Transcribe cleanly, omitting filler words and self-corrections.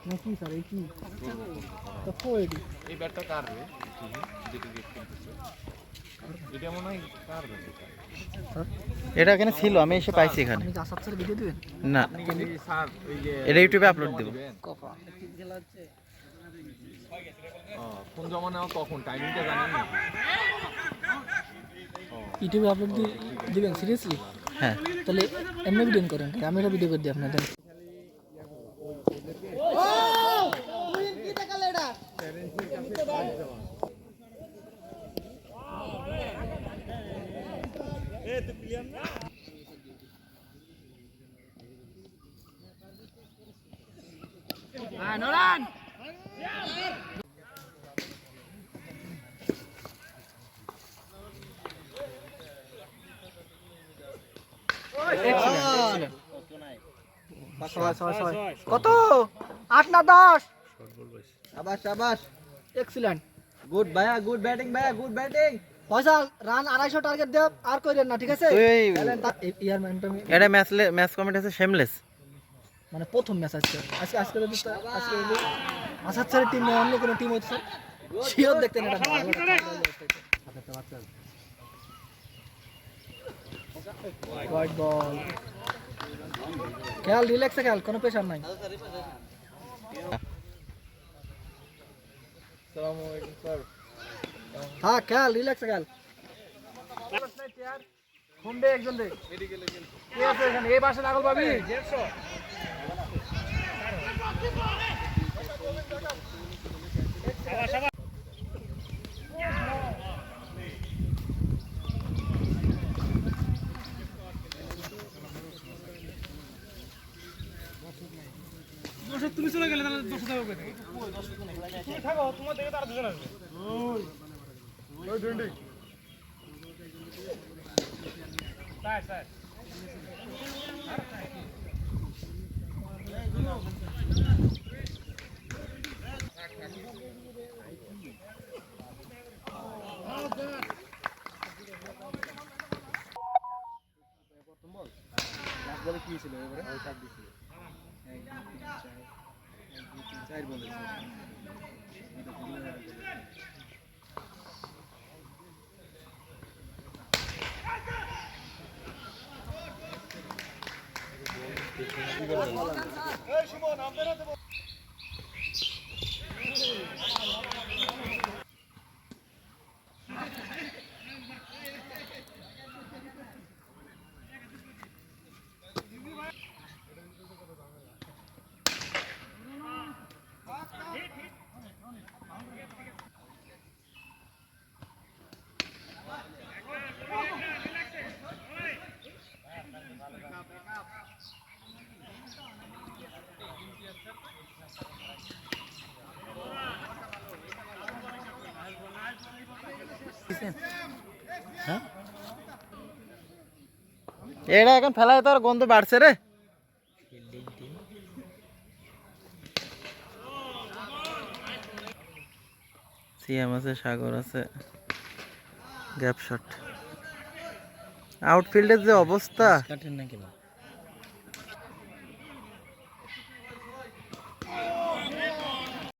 নাকি স্যার এই কি তো এডি এই ব্যাটটা কার রে যেটা গেট কিনতেছে এটা মনে হয় কার ব্যাট এটা এখানে ছিল, আমি এসে পাইছি এখানে। আপনি কি আসাদ স্যার ভিডিও দিবেন না, আপনি কি স্যার ওই যে এটা ইউটিউবে আপলোড দেব। কফা ফোন জমা নেওয়া কখন টাইমিংটা জানেন নাকি? ইউটিউবে আপলোড দিবেন সিরিয়াসলি? হ্যাঁ, তাহলে এমনি ভিডিও করেন, আমি একটা ভিডিও করে দিই আপনাদের। নোরান কত 8 না 10? শাবাশ শাবাশ, এক্সিলেন্ট, গুড ভাইয়া, গুড ব্যাটিং ভাইয়া, good batting. Faisal run 250 target দেব, আর কইরেন না, ঠিক আছে? ইয়ার এটা ম্যাচ কমেন্ট আছে শেমলেস, মানে প্রথম ম্যাচ আজকে আজকে যদি আসাদ স্যারের টিম অন্য কোনো টিম হচ্ছে শিওর দেখতেন এটা হোয়াইট বল। খেল রিল্যাক্সে খেল, কোনো প্রেশার নাই। আসসালামু আলাইকুম স্যার। হ্যাঁ খেল রিল্যাক্সে খেল। ফোন দে একজন দে, মেডিকেলে গেল কে আছে এখানে? এই বাসে লাগল পাবি 150। তুমি চলে গেলে তাহলে 10 টাকা করে তুমি থাকো, তোমার দেখে তার দুজন আসবে। ওই ডন্ডি স্যার স্যার বলে কি ছিল এবারে? ওই কাট দিছিল 1 2 3 4 বলে ছিল। এই সুমন আপনারা দেব। হ্যাঁ এটা এখন ফেলায় তো আর গন্ধ বাড়ছে রে। সিয়াম আছে, সাগর আছে, গ্যাপ শট। আউটফিল্ডের যে অবস্থা, কাটেন না কেন?